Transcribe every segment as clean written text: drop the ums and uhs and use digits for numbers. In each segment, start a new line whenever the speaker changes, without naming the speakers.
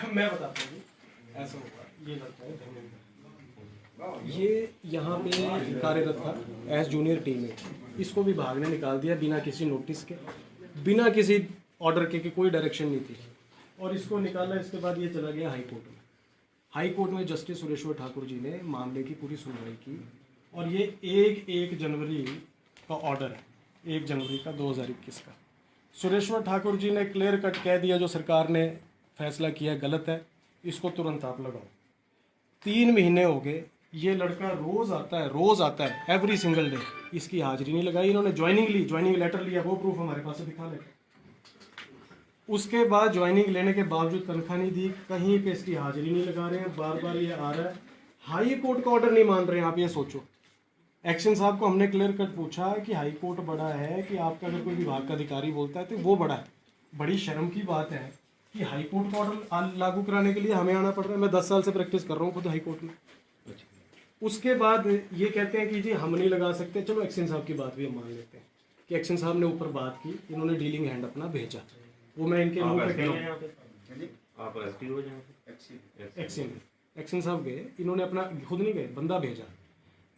मैं बताता हूँ ऐसा हुआ। ये लड़का है धर्मेंद्र, ये यहाँ पे कार्यरत था एज जूनियर टीममेट। इसको विभाग ने निकाल दिया बिना किसी नोटिस के, बिना किसी ऑर्डर के कोई डायरेक्शन नहीं थी, और इसको निकाला। इसके बाद ये चला गया हाई कोर्ट में। हाई कोर्ट में जस्टिस सुरेश्वर ठाकुर जी ने मामले की पूरी सुनवाई की, और ये 1 जनवरी का ऑर्डर है, 1 जनवरी का 2021 का। सुरेश्वर ठाकुर जी ने क्लियर कट कह दिया जो सरकार ने फैसला किया गलत है, इसको तुरंत आप लगाओ। 3 महीने हो गए, ये लड़का रोज़ आता है एवरी सिंगल डे। इसकी हाजिरी नहीं लगाई इन्होंने। ज्वाइनिंग ली, ज्वाइनिंग लेटर लिया, वो प्रूफ हमारे पास है, दिखा ले। उसके बाद ज्वाइनिंग लेने के बावजूद तनख्वाह नहीं दी, कहीं पे इसकी हाजिरी नहीं लगा रहे हैं, बार बार ये आ रहा है। हाई कोर्ट का ऑर्डर नहीं मान रहे हैं। आप ये सोचो, एक्शन साहब को हमने क्लियर कट पूछा कि हाई कोर्ट बड़ा है कि आपका अगर कोई विभाग का अधिकारी बोलता है तो वो बड़ा है। बड़ी शर्म की बात है कि हाई कोर्ट का ऑर्डर लागू कराने के लिए हमें आना पड़ रहा है। मैं 10 साल से प्रैक्टिस कर रहा हूँ खुद हाई कोर्ट में। उसके बाद ये कहते हैं कि जी हम नहीं लगा सकते। चलो एक्शन साहब की बात भी हम मान लेते हैं कि एक्शन साहब ने ऊपर बात की, इन्होंने डीलिंग हैंड अपना भेजा, वो मैं इनके मुंह पे कह रहा हूँ। एक्शन साहब गए, इन्होंने अपना खुद नहीं गए, बंदा भेजा।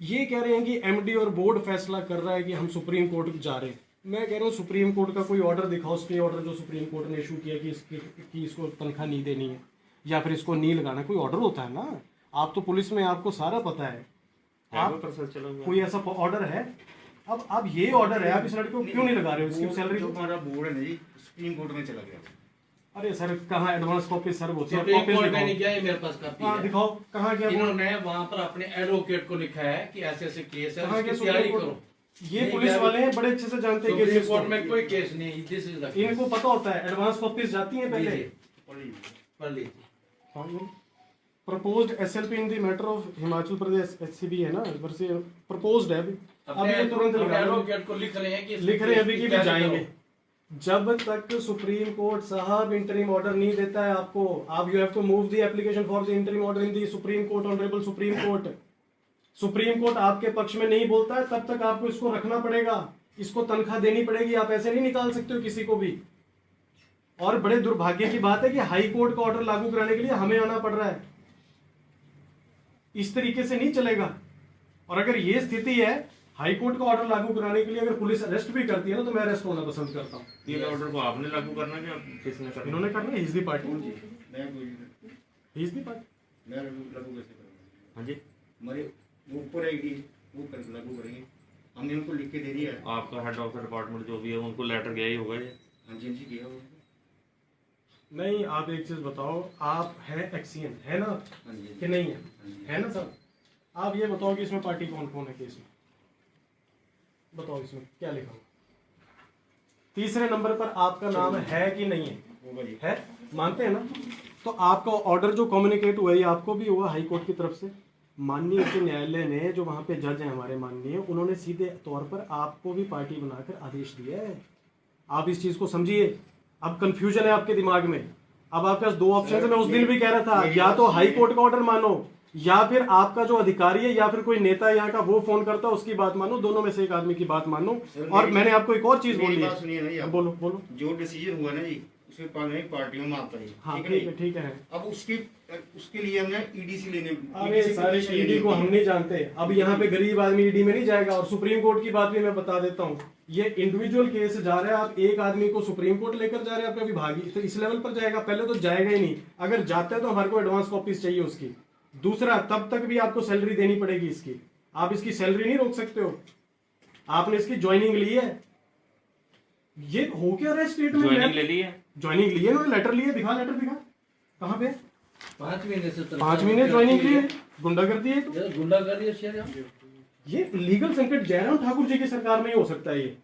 ये कह रहे हैं कि एमडी और बोर्ड फैसला कर रहा है कि हम सुप्रीम कोर्ट जा रहे हैं। मैं कह रहा हूँ सुप्रीम कोर्ट का कोई ऑर्डर दिखाओ, स्टे ऑर्डर जो सुप्रीम कोर्ट ने इशू किया कि इसको तनख्वाह नहीं देनी है या फिर इसको नहीं लगाना। कोई ऑर्डर होता है ना, आप तो पुलिस में आपको सारा पता है, आप कोई ऐसा ऑर्डर है। अब ये ऑर्डर है, आप इस लड़के को क्यों नहीं लगा रहे हो? इसकी सैलरी तो हमारा बोर्ड है जी, सुप्रीम कोर्ट में चला गया। अरे सर कहाँ एडवांस कॉपी सर्व होती है?
सुप्रीम कोर्ट में नहीं गया, ये मेरे पास कॉपी है।
दिखाओ कहाँ गया?
इन्होंने वहाँ पर अपने एडवोकेट को लिखा है कि ऐसे ऐसे केस है, उसकी तैयारी करो।
ये पुलिस वाले हैं, बड़े अच्छे से जानते हैं
सुप्रीम कोर्ट में कोई केस नहीं, दिस इज द,
इनको पता होता है। एडवांस कॉपीज जाती हैं पहले,
पढ़ लीजिए।
Proposed SLP in the matter of Himachal Pradesh HCB है ना, वर्से प्रपोज्ड है अभी ये तुरंत
एडवोकेट को लिख रहे हैं कि
अभी की भी जाएंगे। जब तक सुप्रीम कोर्ट साहब इंटरिम ऑर्डर नहीं देता है आपको, आप you have to move the application for the interim order in the Supreme Court, honourable Supreme Court. Supreme Court आपके पक्ष में नहीं बोलता है तब तक आपको इसको रखना पड़ेगा, इसको तनख्वाह देनी पड़ेगी। आप ऐसे नहीं निकाल सकते हो किसी को भी। और बड़े दुर्भाग्य की बात है कि हाई कोर्ट का ऑर्डर लागू कराने के लिए हमें आना पड़ रहा है। इस तरीके से नहीं चलेगा। और अगर ये स्थिति है, हाई कोर्ट का ऑर्डर लागू कराने के लिए अगर पुलिस अरेस्ट भी करती है ना, तो मैं अरेस्ट होना पसंद करता हूँ।
ये ऑर्डर को आपने लागू करना है कि किसने करना?
इन्होंने करना है, his the party, his the party.
मैं लागू कैसे करूँगा?
हाँ जी,
हमारे वो ऊपर आएगी, वो लागू करेंगे। हमने उनको लिख के दे दिया है।
आपका हेड ऑफ द डिपार्टमेंट जो भी है उनको लेटर गया ही होगा ये?
हाँ जी जी किया।
नहीं, आप एक चीज बताओ, आप है एक्सियन है ना कि नहीं है? है ना सर? आप ये बताओ कि इसमें पार्टी कौन कौन है केस में, बताओ इसमें क्या लिखा हुआ? तीसरे नंबर पर आपका नाम है कि नहीं है? है, मानते हैं ना? तो आपका ऑर्डर जो कम्युनिकेट हुआ है आपको भी हुआ हाई कोर्ट की तरफ से। माननीय उच्च न्यायालय ने, जो वहां पे जज हैं हमारे माननीय, उन्होंने सीधे तौर पर आपको भी पार्टी बनाकर आदेश दिया है। आप इस चीज को समझिए। अब कंफ्यूजन है आपके दिमाग में। अब आपके पास 2 ऑप्शन है। मैं उस दिन भी कह रहा था, या तो हाई कोर्ट का ऑर्डर मानो, या फिर आपका जो अधिकारी है या फिर कोई नेता यहाँ का वो फोन करता है उसकी बात मानो। दोनों में से एक आदमी की बात मानो। और मैंने आपको एक और चीज बोली है, बोलो बोलो।
जो डिसीजन हुआ ना जी, उसमें पार्टियों में आता है।
हाँ ठीक है।
अब उसके लिए हमने ईडीसी लेने,
अरे सारे ईडी को हम नहीं जानते। अब यहाँ पे गरीब आदमी ईडी में नहीं जाएगा। और सुप्रीम कोर्ट की बात भी मैं बता देता हूँ, ये इंडिविजुअल केस जा रहा है। आप एक आदमी को सुप्रीम कोर्ट लेकर जा रहे हैं, आपका विभागीय, तो इस लेवल पर जाएगा। पहले तो जाएगा ही नहीं। अगर जाता है तो हमारे को एडवांस कॉपीज चाहिए उसकी। दूसरा, तब तक भी आपको सैलरी देनी पड़ेगी इसकी। आप इसकी सैलरी नहीं रोक सकते हो। आपने इसकी ज्वाइनिंग ली है, ये हो क्या रहा है स्टेटमेंट?
ज्वाइनिंग ले ली है,
ज्वाइनिंग ली है, लेटर लिए, दिखा लेटर दिखा, कहाँ पे?
5 महीने से
5 महीने ज्वाइनिंग की है। गुंडागर्दी है तो
गुंडागर्दी है।
ये लीगल संकट जयराम ठाकुर जी की सरकार में ही हो सकता है। ये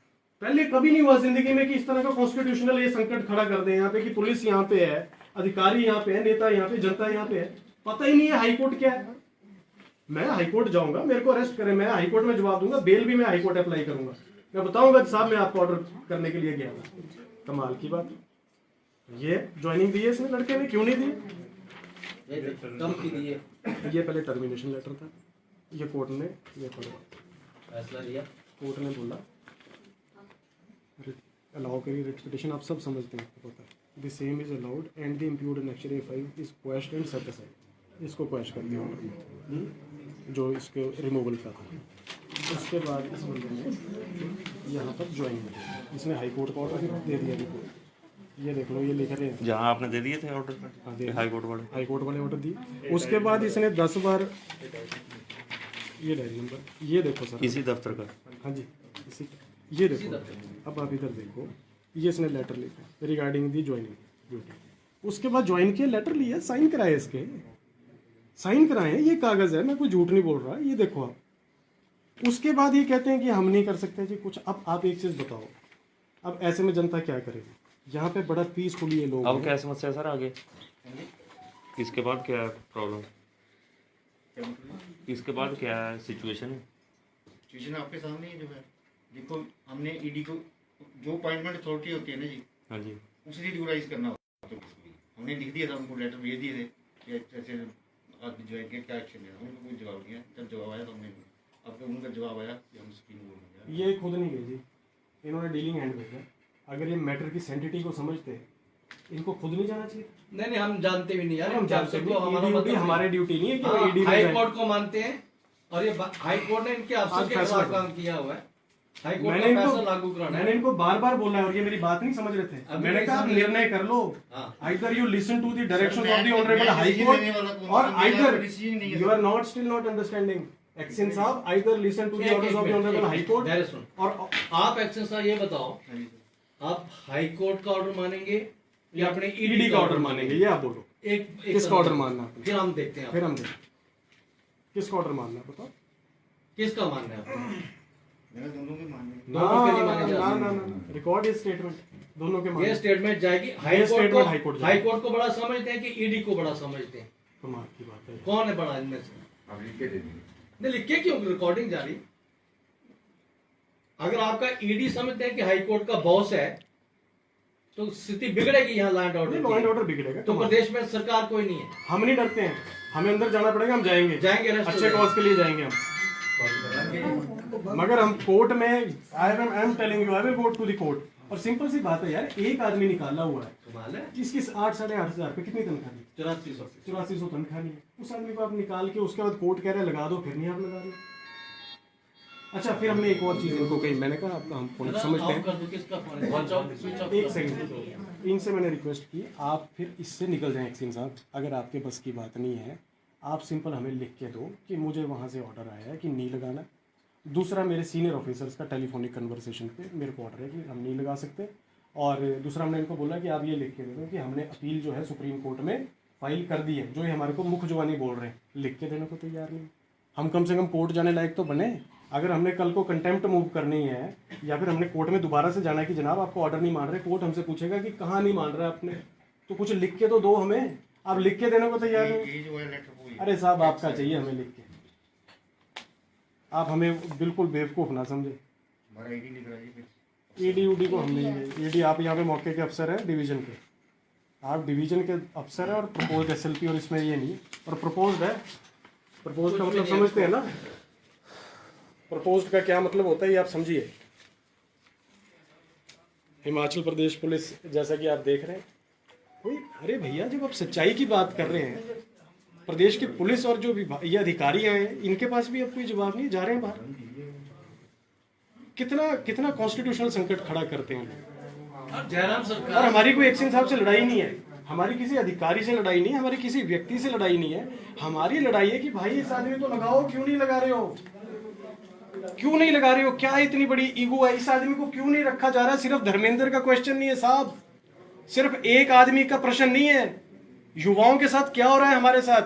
पहले कभी नहीं हुआ जिंदगी में कि इस तरह का कॉन्स्टिट्यूशनल ये संकट खड़ा कर दे यहाँ पे कि पुलिस यहाँ पे है, अधिकारी यहाँ पे है, नेता यहाँ पे, जनता यहाँ पे है। पता ही नहीं है हाईकोर्ट क्या है। मैं हाईकोर्ट जाऊंगा, मेरे को अरेस्ट करें, मैं हाईकोर्ट में जवाब दूंगा, बेल भी मैं हाईकोर्ट अप्लाई करूंगा। मैं बताऊंगा साहब मैं आपको ऑर्डर करने के लिए गया था। कमाल की बात। ये ज्वाइनिंग दी है इसने लड़के ने, क्यों नहीं दी? ये पहले टर्मिनेशन लेटर था, ये कोर्ट ने ये
फैसला लिया।
कोर्ट ने बोला अलाउ करिए रिट पिटिशन, आप सब समझते हैं, होता है the same is allowed and the impugned in action A5 is question and set aside. इसको क्वेश्चन कर दिया ऑर्डर में, जो इसके रिमूवल का था। उसके बाद इस बंदे ने यहाँ पर ज्वाइन किया, इसने हाई कोर्ट का ऑर्डर दे दिया रिपोर्ट। ये देख लो, ये लिख रहे हैं
जहाँ आपने दे दिए थे ऑर्डर हाई कोर्ट वाले,
हाई कोर्ट वाले ऑर्डर दिए। उसके बाद इसने 10 बार, ये डायरी नंबर ये देखो सर,
इसी दफ्तर का।
हाँ जी इसी, ये देखो अब आप इधर देखो, ये इसने लेटर लिखा रिगार्डिंग दी ज्वाइनिंग ड्यूटी। उसके बाद ज्वाइन किया, लेटर लिया, साइन कराए, इसके साइन कराए, ये कागज़ है, मैं कोई झूठ नहीं बोल रहा, ये देखो आप। उसके बाद ये कहते हैं कि हम नहीं कर सकते जी कुछ। अब आप एक चीज़ बताओ, अब ऐसे में जनता क्या करेगी? यहाँ पे बड़ा पीसफुली ये लोग
अब क्या समस्या सर आगे? इसके बाद क्या प्रॉब्लम? इसके बाद क्या सिचुएशन है?
सिचुएशन आपके सामने ही जो है, देखो हमने ईडी को जो अपॉइंटमेंट अथॉरिटी होती है ना जी,
हाँ जी,
उसे रिगुलाइज करना होता है। हमने लिख दिया था, उनको लेटर भेज दिए थे कि ऐसे आदमी जो है कि क्या एक्शन लेना, उनको कोई जवाब नहीं है। जब जवाब आया तो हमने, अब उनका जवाब आया कि हम स्क्रीन बोल
ये खुद नहीं गए जी, इन्होंने डीलिंग हैंड भेजा। अगर ये मैटर की सेंसिटिविटी को समझते हैं, इनको खुद नहीं जाना चाहिए।
नहीं नहीं, हम जानते भी नहीं यार,
हम जानते भी
हमारा
नहीं, हमारे ड्यूटी नहीं है कि ईडी
हाई कोर्ट को मानते हैं, और ये हाई कोर्ट ने इनके अफसर के खिलाफ काम किया हुआ है। हाई कोर्ट का फैसला लागू कराना है।
मैंने इनको बार बार बोला है और ये मेरी बात नहीं समझ रहे थे। मैंने कहा निर्णय कर लो, either you listen to the direction of the honourable high court और either you are not still not understanding. Action साहब, either listen to the orders of the honourable high court. और
आप एक्शन साहब ये बताओ, आप हाई कोर्ट का order मानेंगे या अपने
ईडी का ऑर्डर मानेंगे? ये आप बोलो,
एक
किसका ऑर्डर मानना है?
फिर हम देखते हैं,
फिर हम देखते किसका ऑर्डर मानना है, बताओ
किसका मानना है आपको?
मेरा दोनों के मानने
दोनों के नहीं माने जा सकते।
ना रिकॉर्ड इज स्टेटमेंट, दोनों के मानने।
ये स्टेटमेंट जाएगी हाई कोर्ट को बड़ा समझते हैं कि ईडी को बड़ा समझते हैं?
कमाल की बात है।
कौन है बड़ा इनमें से?
आप लिख के दे देंगे।
नहीं, लिख के क्यों? रिकॉर्डिंग जारी। अगर आपका ईडी समझते हैं कि हाई कोर्ट का बॉस है, तो स्थिति बिगड़ेगी यहाँ लैंड ऑर्डर
बिगड़ेगा।
तो प्रदेश में सरकार कोई नहीं है।
हम नहीं डरते हैं, हमें अंदर जाना पड़ेगा, हम जाएंगे अच्छे कॉज के लिए जाएंगे हम। मगर हम कोर्ट में, I am telling you, I will go to the court. और सिंपल सी बात है यार, एक आदमी निकाला हुआ है, इसकी 8-8,500 पे कितनी तनख्वाह दी? 8400 तनख्वाह नहीं है। उस आदमी को आप निकाल के उसके बाद कोर्ट कह रहे हैं लगा दो, फिर नहीं आप लगा रहे। अच्छा, फिर हमने एक और चीज इनको कही, मैंने कहा हम समझते हैं, एक सेकंड, इनसे मैंने रिक्वेस्ट की, आप फिर इससे निकल जाएं एक्सिन साहब, अगर आपके बस की बात नहीं है, आप सिंपल हमें लिख के दो कि मुझे वहाँ से ऑर्डर आया है कि नहीं लगाना। दूसरा, मेरे सीनियर ऑफिसर्स का टेलीफोनिक कन्वर्सेशन पे मेरे को ऑर्डर है कि हम नहीं लगा सकते। और दूसरा, हमने इनको बोला कि आप ये लिख के दे दो कि हमने अपील जो है सुप्रीम कोर्ट में फाइल कर दी है, जो ये हमारे को मुख्य जुबानी बोल रहे हैं, लिख के देने को तैयार नहीं। हम कम से कम कोर्ट जाने लायक तो बने। अगर हमने कल को कंटेम्प्ट मूव करनी है या फिर हमने कोर्ट में दोबारा से जाना है कि जनाब आपको ऑर्डर नहीं मान रहे, कोर्ट हमसे पूछेगा कि कहाँ नहीं मान रहा आपने, तो कुछ लिख के तो दो हमें। आप लिख के देने को तैयार नहीं। अरे साहब, आपका चाहिए हमें लिख के, आप हमें बिल्कुल बेवकूफ़ ना समझे।
हमारा ईडी लिख रहा है,
ईडी उडी को हम नहीं, ईडी आप यहाँ पे मौके के अफसर हैं डिवीजन के, आप डिवीजन के अफसर हैं और प्रपोज्ड एसएलपी, और इसमें ये नहीं, और प्रपोज्ड है। प्रपोज्ड का मतलब समझते हैं ना, प्रपोज्ड का क्या मतलब होता है ये आप समझिए। हिमाचल प्रदेश पुलिस, जैसा कि आप देख रहे हैं, कोई, अरे भैया जब आप सच्चाई की बात कर रहे हैं, प्रदेश की पुलिस और जो ये अधिकारी हैं, इनके पास भी अब कोई जवाब नहीं, जा रहे हैं बाहर। कितना कितना कॉन्स्टिट्यूशनल संकट खड़ा करते हैं।
जयराम सरकार,
और हमारी कोई एक्शन साहब से लड़ाई नहीं है, हमारी किसी अधिकारी से लड़ाई नहीं है, हमारी किसी व्यक्ति से लड़ाई नहीं है। हमारी लड़ाई है कि भाई इस आदमी को लगाओ, क्यों नहीं लगा रहे हो, क्यों नहीं लगा रहे हो, क्या इतनी बड़ी ईगो है, इस आदमी को क्यों नहीं रखा जा रहा। सिर्फ धर्मेंद्र का क्वेश्चन नहीं है साहब, सिर्फ एक आदमी का प्रश्न नहीं है, युवाओं के साथ क्या हो रहा है हमारे साथ,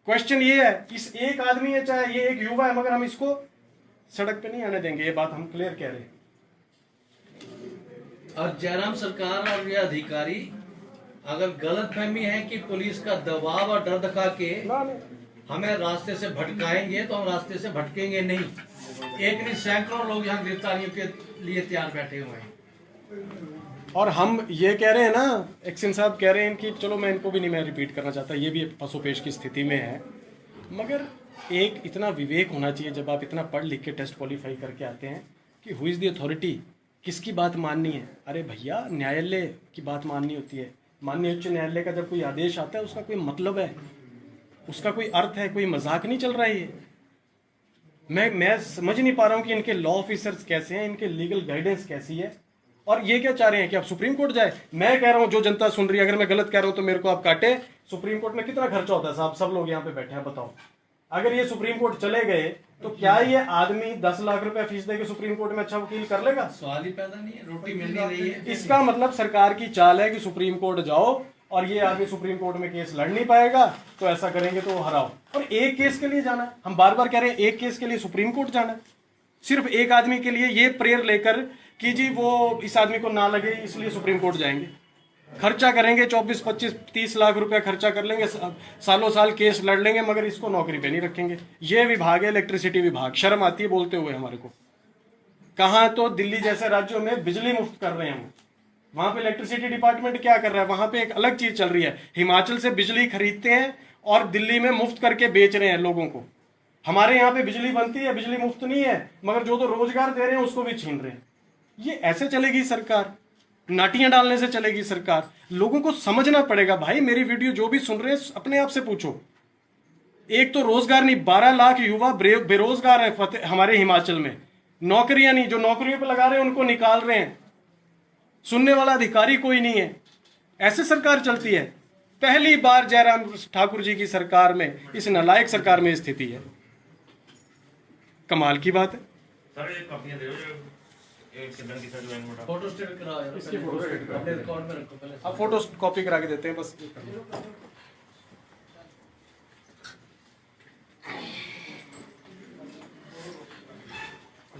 क्वेश्चन ये है। इस एक आदमी है, चाहे ये एक युवा है, मगर हम इसको सड़क पे नहीं आने देंगे, ये बात हम क्लियर कह रहे हैं।
और जयराम सरकार और ये अधिकारी अगर गलत फहमी है कि पुलिस का दबाव और डर दिखा के हमें रास्ते से भटकाएंगे, तो हम रास्ते से भटकेंगे नहीं। एक नहीं, सैकड़ों लोग यहाँ गिरफ्तारियों के लिए तैयार बैठे हुए हैं।
और हम ये कह रहे हैं ना, एक्शन साहब कह रहे हैं कि चलो, मैं इनको भी नहीं मैं रिपीट करना चाहता, ये भी पसोपेश की स्थिति में है, मगर एक इतना विवेक होना चाहिए जब आप इतना पढ़ लिख के टेस्ट क्वालिफाई करके आते हैं कि हु इज़ द अथॉरिटी किसकी बात माननी है? अरे भैया, न्यायालय की बात माननी होती है। माननीय उच्च न्यायालय का जब कोई आदेश आता है उसका कोई मतलब है, उसका कोई अर्थ है, कोई मजाक नहीं चल रहा है ये। मैं समझ नहीं पा रहा हूँ कि इनके लॉ ऑफिसर्स कैसे हैं, इनके लीगल गाइडेंस कैसी है, और ये क्या चाह रहे हैं कि अब सुप्रीम कोर्ट जाए। मैं कह रहा हूँ, जो जनता सुन रही है, अगर मैं गलत कह रहा हूँ तो मेरे को आप काटे। सुप्रीम कोर्ट में कितना खर्चा होता है साहब? सब लोग यहाँ पे बैठे हैं, बताओ। अगर ये सुप्रीम कोर्ट चले गए तो क्या ये आदमी 10 लाख रुपए फीस देके सुप्रीम कोर्ट में अच्छा वकील कर लेगा?
सवाल ही पैदा नहीं है, रोटी मिल नहीं रही है।
इसका मतलब सरकार की चाल है कि सुप्रीम कोर्ट जाओ, और ये आगे सुप्रीम कोर्ट में केस लड़ नहीं पाएगा तो ऐसा करेंगे तो हराओ। और एक केस के लिए जाना, हम बार बार कह रहे हैं, एक केस के लिए सुप्रीम कोर्ट जाना, सिर्फ एक आदमी के लिए ये प्रेयर लेकर कि जी वो इस आदमी को ना लगे इसलिए सुप्रीम कोर्ट जाएंगे। खर्चा करेंगे 24, 25, 30 लाख रुपया खर्चा कर लेंगे, सालों साल केस लड़ लेंगे, मगर इसको नौकरी पे नहीं रखेंगे। ये विभाग है इलेक्ट्रिसिटी विभाग, शर्म आती है बोलते हुए हमारे को। कहाँ तो दिल्ली जैसे राज्यों में बिजली मुफ्त कर रहे हैं, वहां पे इलेक्ट्रिसिटी डिपार्टमेंट क्या कर रहा है? वहां पे एक अलग चीज चल रही है, हिमाचल से बिजली खरीदते हैं और दिल्ली में मुफ्त करके बेच रहे हैं लोगों को। हमारे यहाँ पे बिजली बनती है, बिजली मुफ्त नहीं है, मगर जो तो रोजगार दे रहे हैं उसको भी छीन रहे हैं। ये ऐसे चलेगी सरकार? नाटियां डालने से चलेगी सरकार? लोगों को समझना पड़ेगा भाई। मेरी वीडियो जो भी सुन रहे हैं अपने आप से पूछो, एक तो रोजगार नहीं, 12 लाख युवा बेरोजगार है हमारे हिमाचल में, नौकरियां नहीं, जो नौकरियों पर लगा रहे हैं उनको निकाल रहे हैं, सुनने वाला अधिकारी कोई नहीं है। ऐसे सरकार चलती है? पहली बार जयराम ठाकुर जी की सरकार में, इस नालायक सरकार में स्थिति है। कमाल की बात है।
सर ये कॉपियां दे दो, एक किधर की सर बैंक में
फोटो स्टेट कराओ यार,
इसकी फोटो स्टेट कराओ।
अपने रिकॉर्ड में रखो पहले।
अब फोटो कॉपी करा के देते हैं बस।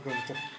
Good.